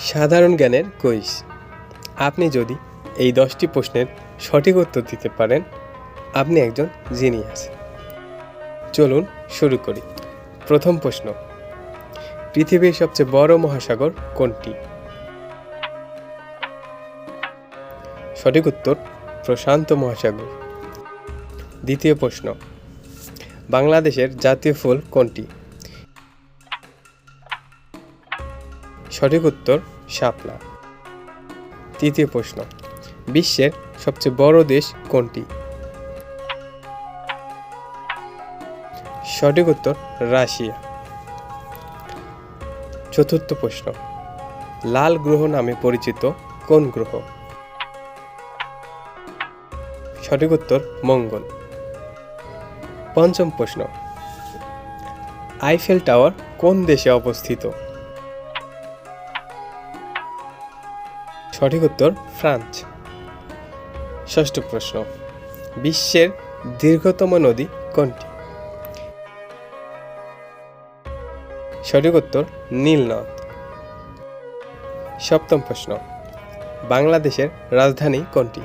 সাধারণ জ্ঞানের কুইজ। আপনি যদি এই 10টি প্রশ্নের সঠিক উত্তর দিতে পারেন, আপনি একজন জিনিয়াস। চলুন শুরু করি। প্রথম প্রশ্ন, পৃথিবীর সবচেয়ে বড় মহাসাগর কোনটি? সঠিক উত্তর প্রশান্ত মহাসাগর। দ্বিতীয় প্রশ্ন, বাংলাদেশের জাতীয় ফুল কোনটি? সঠিক উত্তর শাপলা। তৃতীয় প্রশ্ন, বিশ্বের সবচেয়ে বড় দেশ কোনটি? সঠিক উত্তর রাশিয়া। চতুর্থ প্রশ্ন, লাল গ্রহ নামে পরিচিত কোন গ্রহ? সঠিক উত্তর মঙ্গল। পঞ্চম প্রশ্ন, আইফেল টাওয়ার কোন দেশে অবস্থিত? সঠিক উত্তর ফ্রান্স। ষষ্ঠ প্রশ্ন, বিশ্বের দীর্ঘতম নদী কোনটি? সঠিক উত্তর নীল নদ। সপ্তম প্রশ্ন, বাংলাদেশের রাজধানী কোনটি?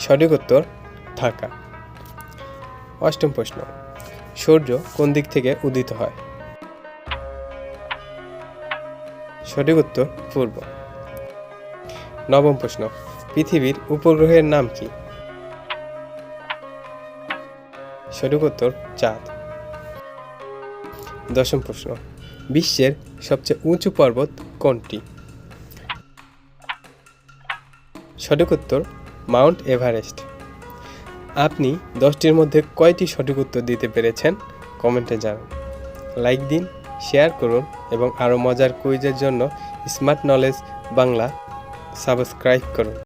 সঠিক উত্তর ঢাকা। অষ্টম প্রশ্ন, সূর্য কোন দিক থেকে উদিত হয়? সঠিক উত্তর পূর্ব। নবম প্রশ্ন, পৃথিবীর উপগ্রহের নাম কি? সঠিক উত্তর চাঁদ। দশম প্রশ্ন, বিশ্বের সবচেয়ে উঁচু পর্বত কোনটি? সঠিক উত্তর মাউন্ট এভারেস্ট। আপনি 10টির মধ্যে কয়টি সঠিক উত্তর দিতে পেরেছেন কমেন্টে জানান। লাইক দিন, শেয়ার করুন এবং আরও মজার কুইজের জন্য স্মার্ট নলেজ বাংলা সাবস্ক্রাইব করুন।